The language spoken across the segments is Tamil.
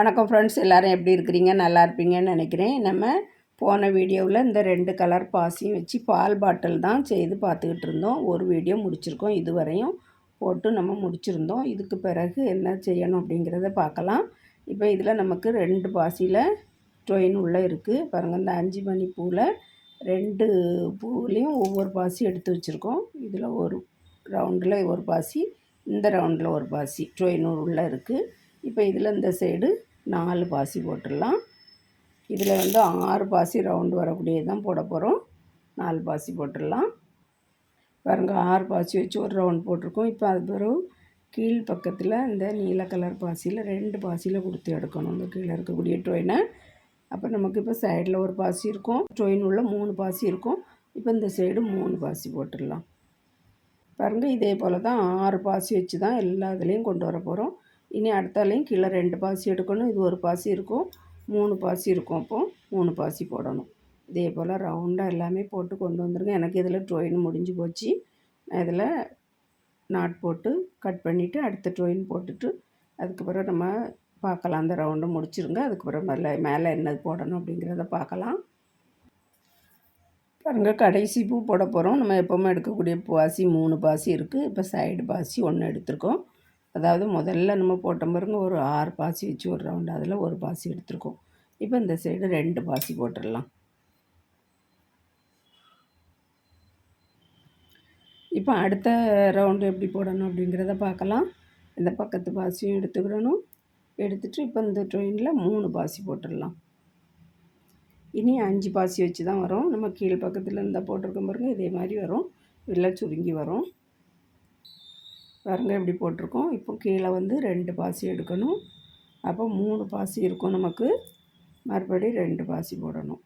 வணக்கம் ஃப்ரெண்ட்ஸ், எல்லோரும் எப்படி இருக்கிறீங்க? நல்லா இருப்பீங்கன்னு நினைக்கிறேன். நம்ம போன வீடியோவில் இந்த 2 கலர் பாசியும் வச்சு பால் பாட்டில் தான் செய்து பார்த்துக்கிட்டு இருந்தோம். ஒரு வீடியோ முடிச்சிருக்கோம். இதுவரையும் போட்டு நம்ம முடிச்சிருந்தோம். இதுக்கு பிறகு என்ன செய்யணும் அப்படிங்கிறத பார்க்கலாம். இப்போ இதில் நமக்கு 2 பாசியில் டொயின் உள்ளே இருக்குது பாருங்கள். இந்த 5 மணி பூவில் 2 பூவிலையும் ஒவ்வொரு பாசி எடுத்து வச்சுருக்கோம். இதில் ஒரு ரவுண்டில் ஒரு பாசி, இந்த ரவுண்டில் ஒரு பாசி டொயின் உள்ளே இருக்குது. இப்போ இதில் இந்த சைடு 4 பாசி போட்டுடலாம். இதில் 6 பாசி ரவுண்டு வரக்கூடியது தான் போட போகிறோம். 4 பாசி போட்டுடலாம். பாருங்க, 6 பாசி வச்சு ஒரு ரவுண்ட் போட்டிருக்கோம். இப்போ அது பிறகு கீழ் பக்கத்தில் இந்த நீல கலர் பாசியில் 2 பாசியில் கொடுத்து எடுக்கணும், இந்த கீழே இருக்கக்கூடிய டொயினை. அப்போ நமக்கு இப்போ சைடில் ஒரு பாசி இருக்கும், டொயின் உள்ள 3 பாசி இருக்கும். இப்போ இந்த சைடு 3 பாசி போட்டுடலாம். பாருங்கள், இதே போல் தான் 6 பாசி வச்சு தான் எல்லா இதுலேயும் கொண்டு வர போகிறோம். இனி அடுத்தாலையும் கீழே 2 பாசி எடுக்கணும். இது ஒரு பாசி இருக்கும், 3 பாசி இருக்கும். அப்போது 3 பாசி போடணும். இதே போல் ரவுண்டாக எல்லாமே போட்டு கொண்டு வந்துருங்க. எனக்கு இதில் டொயின் முடிஞ்சு போச்சு. நான் இதில் நாட் போட்டு கட் பண்ணிவிட்டு அடுத்த டொயின் போட்டுட்டு அதுக்கப்புறம் நம்ம பார்க்கலாம். அந்த ரவுண்டை முடிச்சுருங்க. அதுக்கப்புறம் மேலே என்ன போடணும் அப்படிங்கிறத பார்க்கலாம். பாருங்கள், கடைசி பூ போட போகிறோம். நம்ம எப்போவுமே எடுக்கக்கூடிய பாசி 3 பாசி இருக்குது. இப்போ சைடு பாசி 1 எடுத்திருக்கோம். அதாவது முதல்ல நம்ம போட்ட பாருங்க, ஒரு 6 பாசி வச்சு ஒரு ரவுண்டு, அதில் ஒரு பாசி எடுத்துருக்கோம். இப்போ இந்த சைடு 2 பாசி போட்டுடலாம். இப்போ அடுத்த ரவுண்டு எப்படி போடணும் அப்படிங்கிறத பார்க்கலாம். இந்த பக்கத்து பாசியும் எடுத்துக்கிடணும். எடுத்துகிட்டு இப்போ இந்த ட்ரெயினில் 3 பாசி போட்டுடலாம். இனி 5 பாசி வச்சு தான் வரும். நம்ம கீழ் பக்கத்தில் இருந்தால் போட்டிருக்க பாருங்க, இதே மாதிரி வரும். இல்லை சுருங்கி வரும். பாருங்கள், எப்படி போட்டிருக்கோம். இப்போ கீழே 2 பாசி எடுக்கணும். அப்போ 3 பாசி இருக்கும் நமக்கு. மறுபடியும் 2 பாசி போடணும்.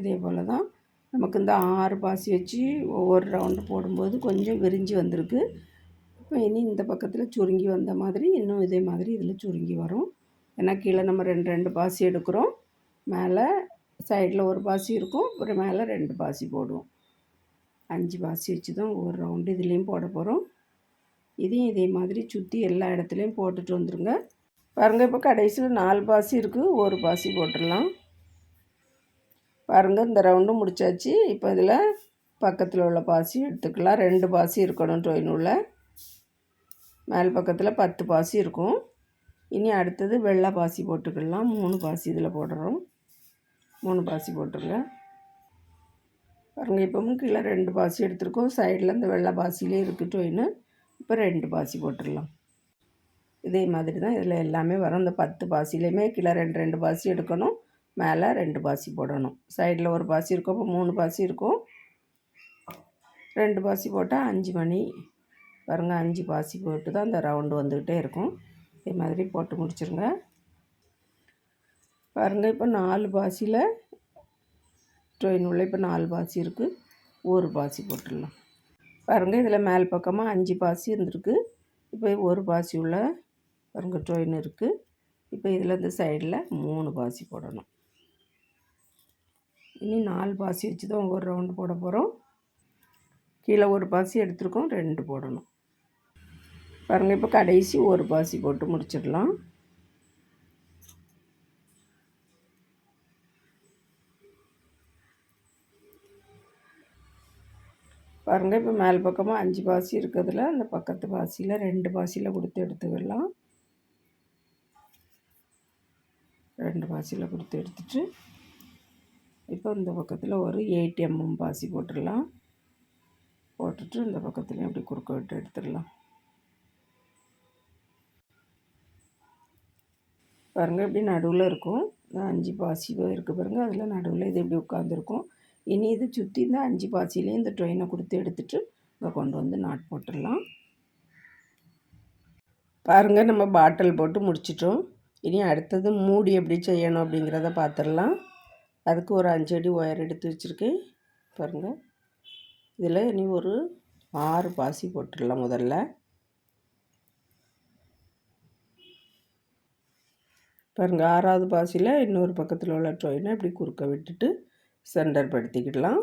இதே போல் தான் நமக்கு இந்த 6 பாசி வச்சு ஒவ்வொரு ரவுண்டு போடும்போது கொஞ்சம் விரிஞ்சு வந்திருக்கு. இப்போ இனி இந்த பக்கத்தில் சுருங்கி வந்த மாதிரி இன்னும் இதே மாதிரி இதில் சுருங்கி வரும். ஏன்னா கீழே நம்ம 2 பாசி எடுக்கிறோம். மேலே சைடில் ஒரு பாசி இருக்கும், அப்புறம் மேலே 2 பாசி போடுவோம். 5 பாசி வச்சு தான் ஒவ்வொரு ரவுண்டு இதுலேயும் போட போகிறோம். இதையும் இதே மாதிரி சுற்றி எல்லா இடத்துலையும் போட்டுட்டு வந்துடுங்க. பாருங்கள், இப்போ கடைசியில் 4 பாசி இருக்குது, ஒரு பாசி போட்டுடலாம். பாருங்கள், இந்த ரவுண்டு முடித்தாச்சு. இப்போ இதில் பக்கத்தில் உள்ள பாசி எடுத்துக்கலாம். 2 பாசி இருக்கணும் டொயின் உள்ள. மேல் பக்கத்தில் 10 பாசி இருக்கும். இனி அடுத்தது வெள்ளை பாசி போட்டுக்கலாம். 3 பாசி இதில் போடுறோம். 3 பாசி போட்டுருங்க. பாருங்கள், இப்போவும் கீழே 2 பாசி எடுத்துருக்கோம். சைடில் இந்த வெள்ளை பாசிலே இருக்குது டொயின். இப்போ 2 பாசி போட்டுடலாம். இதே மாதிரி தான் இதில் எல்லாமே வரும். இந்த 10 பாசிலையுமே கீழே 2 பாசி எடுக்கணும், மேலே 2 பாசி போடணும். சைடில் ஒரு பாசி இருக்கும், இப்போ 3 பாசி இருக்கும். 2 பாசி போட்டால் 5 மணி. பாருங்கள், 5 பாசி போட்டு தான் இந்த ரவுண்டு வந்துக்கிட்டே இருக்கும். இதே மாதிரி போட்டு முடிச்சுருங்க. பாருங்கள், இப்போ 4 பாசியில் ட்ரெயின் உள்ள இப்போ 4 பாசி இருக்குது, ஒரு பாசி போட்டுடலாம். பாருங்கள், இதில் மேல் பக்கமாக 5 பாசி இருந்திருக்கு. இப்போ ஒரு பாசி உள்ள பாருங்கள் ட்ரெயின் இருக்குது. இப்போ இதில் இந்த சைடில் 3 பாசி போடணும். இனி 4 பாசி வச்சு தான் ஒவ்வொரு ரவுண்டு போட போகிறோம். கீழே ஒரு பாசி எடுத்துருக்கோம், 2 போடணும். பாருங்கள், இப்போ கடைசி ஒரு பாசி போட்டு முடிச்சிடலாம். பாருங்கள், இப்போ மேல் பக்கமாக 5 பாசி இருக்கிறதுல அந்த பக்கத்து பாசியில் 2 பாசியில் கொடுத்து எடுத்துக்கலாம். 2 பாசியில் கொடுத்து எடுத்துட்டு இப்போ இந்த பக்கத்தில் ஒரு 8 mm பாசி போட்டுடலாம். போட்டுட்டு இந்த பக்கத்துலேயும் அப்படி குறுக்க விட்டு எடுத்துடலாம். பாருங்கள், இப்படி நடுவில் இருக்கும். 5 பாசி இருக்குது பாருங்கள், அதில் நடுவில் இது இப்படி உட்காந்துருக்கும். இனி இது சுற்றி இந்த 5 பாசிலையும் இந்த ட்ரெயினை கொடுத்து எடுத்துகிட்டு இங்கே கொண்டு வந்து நாட் போட்டுடலாம். பாருங்கள், நம்ம பாட்டில் போட்டு முடிச்சிட்டோம். இனி அடுத்தது மூடி எப்படி செய்யணும் அப்படிங்கிறத பார்த்துடலாம். அதுக்கு ஒரு 5 அடி ஒயர் எடுத்து வச்சுருக்கேன். பாருங்கள், இதில் இனி ஒரு 6 பாசி போட்டுடலாம். முதல்ல பாருங்கள், 6வது பாசியில் இன்னொரு பக்கத்தில் உள்ள ட்ரெயினை இப்படி குறுக்க விட்டுட்டு சென்டர் படுத்திக்கிடலாம்.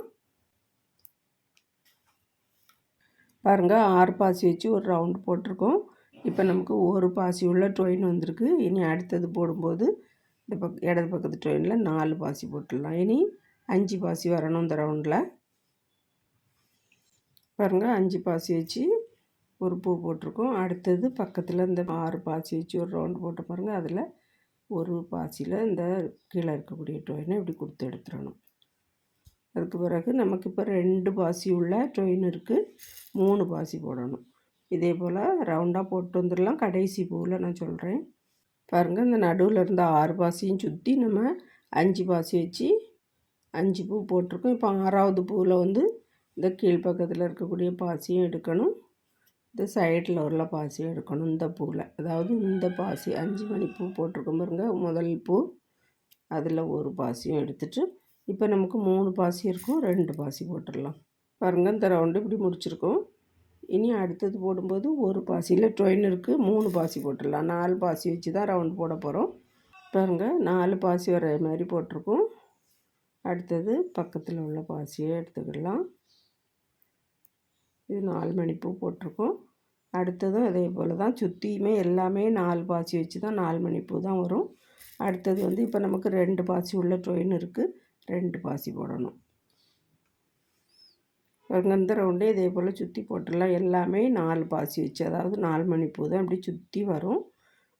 பாருங்கள், 6 பாசி வச்சு ஒரு ரவுண்டு போட்டிருக்கோம். இப்போ நமக்கு ஒரு பாசி உள்ள டொயின் வந்திருக்கு. இனி அடுத்தது போடும்போது இந்த இடது பக்கத்து டொயினில் 4 பாசி போட்டுடலாம். இனி 5 பாசி வரணும் இந்த ரவுண்டில். பாருங்கள் 5 பாசி வச்சு ஒரு பூ போட்டிருக்கோம். அடுத்தது பக்கத்தில் இந்த 6 பாசி வச்சு ஒரு ரவுண்டு போட்டு பாருங்கள். அதில் ஒரு பாசியில் இந்த கீழே இருக்கக்கூடிய டொயினை இப்படி கொடுத்து எடுத்துடணும். அதுக்கு பிறகு நமக்கு இப்போ 2 பாசி உள்ள டொயின் இருக்குது. 3 பாசி போடணும். இதே போல் ரவுண்டாக போட்டு வந்துடலாம். கடைசி பூவில் நான் சொல்கிறேன். பாருங்கள் இந்த நடுவில் இருந்த 6 பாசியும் சுற்றி நம்ம 5 பாசி வச்சு 5 பூ போட்டிருக்கோம். இப்போ 6வது பூவில் வந்து இந்த கீழ்ப்பக்கத்தில் இருக்கக்கூடிய பாசியும் எடுக்கணும். இந்த சைடில் உள்ள பாசியும் எடுக்கணும். இந்த பூவில் அதாவது இந்த பாசி 5 மணி பூ போட்டிருக்கோம் பாருங்கள். முதல் பூ அதில் ஒரு பாசியும் எடுத்துகிட்டு இப்போ நமக்கு 3 பாசி இருக்கும். 2 பாசி போட்டுடலாம். பாருங்கள் இந்த ரவுண்டு இப்படி முடிச்சிருக்கோம். இனி அடுத்தது போடும்போது ஒரு பாசியில் டொயின் இருக்குது. 3 பாசி போட்டுடலாம். 4 பாசி வச்சு தான் ரவுண்டு போட போகிறோம். பாருங்கள் 4 பாசி வர மாதிரி போட்டிருக்கோம். அடுத்தது பக்கத்தில் உள்ள பாசியை எடுத்துக்கிடலாம். இது 4 மணிப்பூ போட்டிருக்கோம். அடுத்ததும் அதே போல் தான் சுற்றியுமே எல்லாமே 4 பாசி வச்சு தான் 4 மணிப்பூ தான் வரும். அடுத்தது வந்து இப்போ நமக்கு 2 பாசி உள்ள டொயின் இருக்குது. 2 பாசி போடணும். இந்த ரவுண்டே இதே போல் சுற்றி போட்டுடலாம். எல்லாமே 4 பாசி வச்சு அதாவது 4 மணிப்பூ தான் இப்படி சுற்றி வரும்.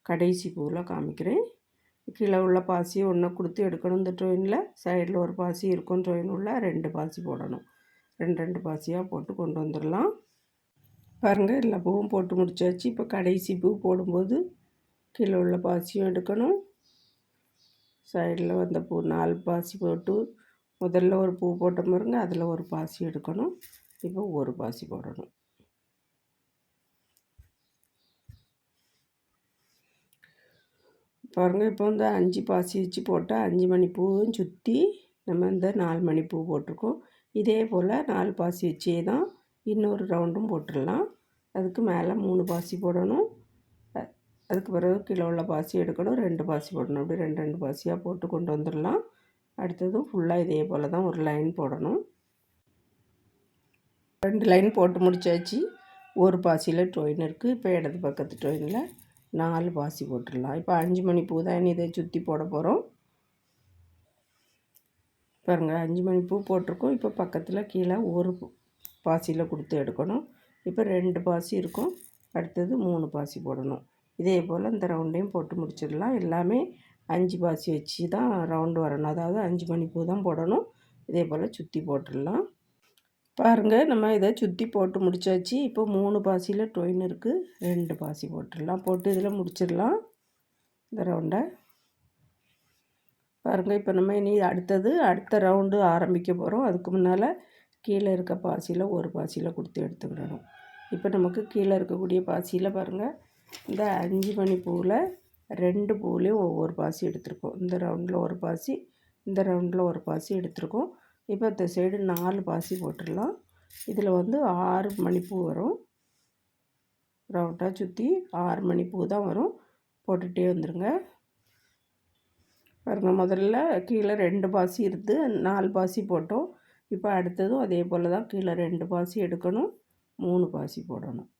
கடைசி பூவில் காமிக்கிறேன். கீழே உள்ள பாசியை ஒன்று கொடுத்து எடுக்கணும். இந்த டொயினில் சைடில் ஒரு பாசி இருக்கும். டொயின் உள்ள 2 பாசி போடணும். 2 பாசியாக போட்டு கொண்டு வந்துடலாம். பாருங்கள் எல்லா பூவும் போட்டு முடிச்சாச்சு. இப்போ கடைசி பூ போடும்போது கீழே உள்ள பாசியும் எடுக்கணும். சைடில் வந்த பூ 4 பாசி போட்டு முதல்ல ஒரு பூ போட்ட பாருங்க. அதில் ஒரு பாசி எடுக்கணும். இப்போ ஒரு பாசி போடணும். பாருங்கள் இப்போ வந்து 5 பாசி வச்சு போட்டால் 5 மணி பூவும் சுற்றி நம்ம இந்த 4 மணி பூ போட்டிருக்கோம். இதே போல் 4 பாசி வச்சே தான் இன்னொரு ரவுண்டும் போட்டுடலாம். அதுக்கு மேலே 3 பாசி போடணும். அதுக்கு பிறகு கீழே உள்ள பாசி எடுக்கணும். 2 பாசி போடணும். அப்படி 2 பாசியாக போட்டு கொண்டு வந்துடலாம். அடுத்ததும் ஃபுல்லாக இதே போல் தான் ஒரு லைன் போடணும். 2 லைன் போட்டு முடிச்சாச்சு. ஒரு பாசியில் டொயின் இருக்குது. இப்போ இடது பக்கத்து டொயினில் 4 பாசி போட்டுடலாம். இப்போ 5 மணி பூ தான் இதை சுற்றி போட போகிறோம். பாருங்கள் 5 மணி பூ போட்டிருக்கோம். இப்போ பக்கத்தில் கீழே ஒரு பாசியில் கொடுத்து எடுக்கணும். இப்போ 2 பாசி இருக்கும். அடுத்தது 3 பாசி போடணும். இதே போல் இந்த ரவுண்டையும் போட்டு முடிச்சிடலாம். எல்லாமே 5 பாசி வச்சு தான் ரவுண்டு வரணும். அதாவது 5 மணி பூ தான் போடணும். இதே போல் சுற்றி போட்டுடலாம். பாருங்கள் நம்ம இதை சுற்றி போட்டு முடிச்சாச்சு. இப்போ 3 பாசியில் டொயின் இருக்குது. 2 பாசி போட்டுடலாம். போட்டு இதில் முடிச்சிடலாம் இந்த ரவுண்டை. பாருங்கள் இப்போ நம்ம இனி அடுத்த ரவுண்டு ஆரம்பிக்க போகிறோம். அதுக்கு முன்னால் கீழே இருக்க பாசியில் ஒரு பாசியில் கொடுத்து எடுத்துக்கிடணும். இப்போ நமக்கு கீழே இருக்கக்கூடிய பாசியில் பாருங்கள் இந்த 5 மணி பூவில் 2 பூவிலையும் ஒவ்வொரு பாசி எடுத்திருக்கோம். இந்த ரவுண்டில் ஒரு பாசி, இந்த ரவுண்டில் ஒரு பாசி எடுத்திருக்கோம். இப்போ இந்த சைடு 4 பாசி போட்டுடலாம். இதில் வந்து 6 மணிப்பூ வரும். ரவுண்டாக சுற்றி 6 மணிப்பூ தான் வரும். போட்டுகிட்டே வந்துடுங்க. பாருங்கள் முதல்ல கீழே 2 பாசி இருக்குது. 4 பாசி போட்டோம். இப்போ அடுத்ததும் அதே போல் தான் கீழே 2 பாசி எடுக்கணும். 3 பாசி போடணும்.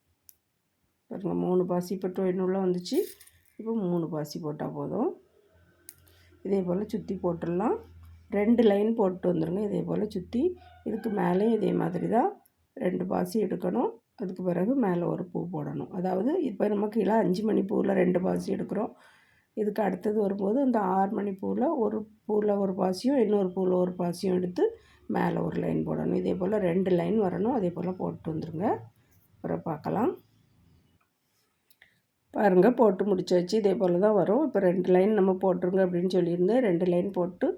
பாருங்கள் 3 பாசி இப்போ டொயினுள்ள வந்துச்சு. இப்போ 3 பாசி போட்டால் போதும். இதே போல் சுற்றி போட்டுடலாம். 2 லைன் போட்டு வந்துடுங்க. இதே போல் சுற்றி இதுக்கு மேலேயும் இதே மாதிரி தான் 2 பாசி எடுக்கணும். அதுக்கு பிறகு மேலே ஒரு பூ போடணும். அதாவது இப்போ நம்ம கீழே 5 மணி பூவில் 2 பாசி எடுக்கிறோம். இதுக்கு அடுத்தது வரும்போது இந்த 6 மணி பூவில் ஒரு பாசியும் இன்னொரு பூவில் ஒரு பாசியும் எடுத்து மேலே ஒரு லைன் போடணும். இதே போல் 2 லைன் வரணும். அதே போல் போட்டு வந்துடுங்க. அப்புறம் பார்க்கலாம். பாருங்கள் போட்டு முடிச்சாச்சு. இதே போல் தான் வரும். இப்போ 2 லைன் நம்ம போட்டுருங்க அப்படின்னு சொல்லியிருந்தேன். 2 லைன் போட்டு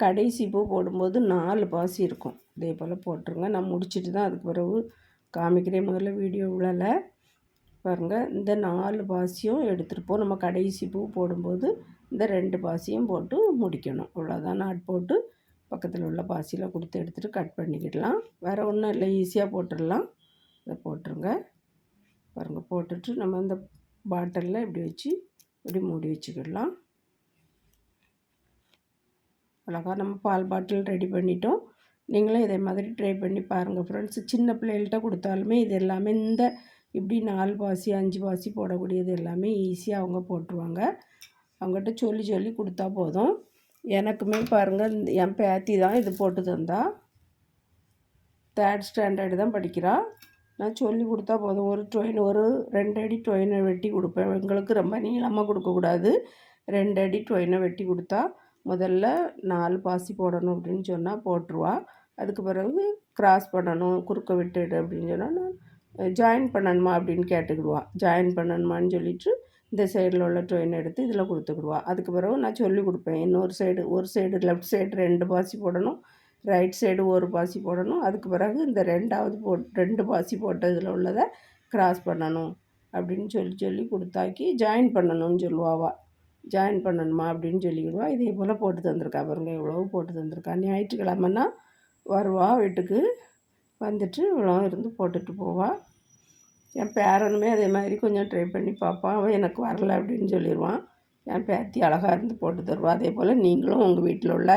கடைசி பூ போடும்போது 4 பாசி இருக்கும். இதே போல் போட்டுருங்க. நான் முடிச்சுட்டு தான் அதுக்கு பிறகு காமிக்கிறேன். முதல்ல வீடியோ உள்ளல பாருங்கள் இந்த 4 பாசியும் எடுத்துருப்போம். நம்ம கடைசி பூ போடும்போது இந்த 2 பாசியும் போட்டு முடிக்கணும். அவ்வளோதான். நாட் போட்டு பக்கத்தில் உள்ள பாசியில் கொடுத்து எடுத்துகிட்டு கட் பண்ணிக்கிடலாம். வேறு ஒன்றும் இல்லை, ஈஸியாக போட்டுடலாம். இதை போட்டுருங்க. பாருங்கள் போட்டுட்டு நம்ம இந்த பாட்டிலில் இப்படி வச்சு இப்படி மூடி வச்சுக்கிடலாம். அழகாக நம்ம பால் பாட்டில் ரெடி பண்ணிட்டோம். நீங்களும் இதே மாதிரி ட்ரை பண்ணி பாருங்கள் ஃப்ரெண்ட்ஸ். சின்ன பிள்ளைகள்கிட்ட கொடுத்தாலுமே இது எல்லாமே இந்த இப்படி 4 பாசி 5 பாசி போடக்கூடியது எல்லாமே ஈஸியாக அவங்க போட்டுருவாங்க. அவங்ககிட்ட சொல்லி சொல்லி கொடுத்தா போதும். எனக்குமே பாருங்கள், என் பேத்தி தான் இது போட்டு தந்தா. 3rd ஸ்டாண்டர்டு தான் படிக்கிறா. நான் சொல்லி கொடுத்தா போதும். ஒரு 2 அடி டொயினை வெட்டி கொடுப்பேன். எங்களுக்கு ரொம்ப நீளமாக கொடுக்கக்கூடாது. 2 அடி டொயினை வெட்டி கொடுத்தா முதல்ல 4 பாசி போடணும் அப்படின்னு சொன்னால் போட்டுருவா. அதுக்கு பிறகு கிராஸ் பண்ணணும், குறுக்க விட்டுடு அப்படின்னு சொன்னால் நான் ஜாயின் பண்ணணுமா அப்படின்னு கேட்டுக்கிடுவா. ஜாயின் பண்ணணுமான்னு சொல்லிவிட்டு இந்த சைடில் உள்ள டொயின் எடுத்து இதில் கொடுத்துக்கிடுவா. அதுக்கு பிறகு நான் சொல்லி கொடுப்பேன். ஒரு சைடு லெஃப்ட் சைடு 2 பாசி போடணும், ரைட் சைடு ஒரு பாசி போடணும். அதுக்கு பிறகு இந்த 2 பாசி போட்டதில் உள்ளதை கிராஸ் பண்ணணும் அப்படின்னு சொல்லி கொடுத்தாக்கி ஜாயின் பண்ணணும்னு சொல்லுவாவா. ஜாயின் பண்ணணுமா அப்படின்னு சொல்லிக்கிடுவா. இதே போல் போட்டு தந்திருக்கா பாருங்க, இவ்வளோ போட்டு தந்திருக்கா. ஞாயிற்றுக்கிழமைன்னா வருவா, வீட்டுக்கு வந்துட்டு இவ்வளோ இருந்து போட்டுட்டு போவாள். என் பேரனுமே அதே மாதிரி கொஞ்சம் ட்ரை பண்ணி பார்ப்பான். அவன் எனக்கு வரலை அப்படின்னு சொல்லிடுவான். என் பேத்தி அழகாக இருந்து போட்டு தருவாள். அதே போல் நீங்களும் உங்கள் வீட்டில் உள்ள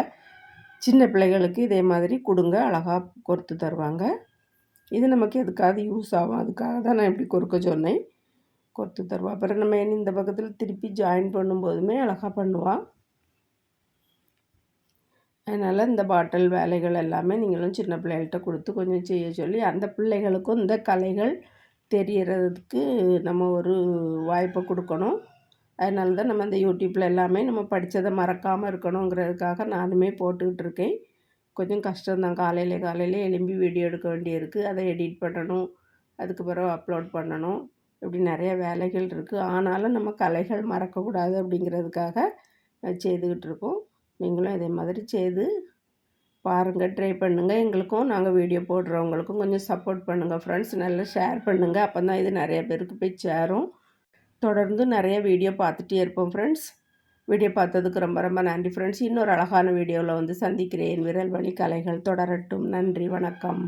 சின்ன பிள்ளைகளுக்கு இதே மாதிரி கொடுங்க, அழகாக கொறுத்து தருவாங்க. இது நமக்கு எதுக்காவது யூஸ் ஆகும், அதுக்காக தான் நான் இப்படி கொறுக்க சொன்னேன். கொறுத்து தருவாள். அப்புறம் நம்ம இந்த பக்கத்தில் திருப்பி ஜாயின் பண்ணும்போதுமே அழகாக பண்ணுவாள். அதனால் இந்த பாட்டில் வேலைகள் எல்லாமே நீங்களும் சின்ன பிள்ளைகள்கிட்ட கொடுத்து கொஞ்சம் செய்ய சொல்லி, அந்த பிள்ளைகளுக்கும் இந்த கலைகள் தெரியறதுக்கு நம்ம ஒரு வாய்ப்பை கொடுக்கணும். அதனால தான் நம்ம இந்த யூடியூப்பில் எல்லாமே நம்ம படித்ததை மறக்காமல் இருக்கணுங்கிறதுக்காக நானுமே போட்டுக்கிட்டு இருக்கேன். கொஞ்சம் கஷ்டம்தான். காலையில் எழும்பி வீடியோ எடுக்க வேண்டியிருக்கு, அதை எடிட் பண்ணணும், அதுக்கு பிறகு அப்லோட் பண்ணணும், இப்படி நிறைய வேலைகள் இருக்குது. ஆனாலும் நம்ம கலைகள் மறக்கக்கூடாது அப்படிங்கிறதுக்காக செய்துக்கிட்டு இருக்கோம். நீங்களும் இதே மாதிரி செய்து பாருங்கள், ட்ரை பண்ணுங்கள். எங்களுக்கும் நாங்கள் வீடியோ போடுறவங்களுக்கும் கொஞ்சம் சப்போர்ட் பண்ணுங்கள் ஃப்ரெண்ட்ஸ். நல்லா ஷேர் பண்ணுங்கள், அப்போ தான் இது நிறைய பேருக்கு போய் சேரும். தொடர்ந்து நிறைய வீடியோ பார்த்துட்டே இருப்போம் ஃப்ரெண்ட்ஸ். வீடியோ பார்த்ததுக்கு ரொம்ப ரொம்ப நன்றி ஃப்ரெண்ட்ஸ். இன்னொரு அழகான வீடியோவில் வந்து சந்திக்கிறேன். விரல் வழி கலைகள் தொடரட்டும். நன்றி, வணக்கம்.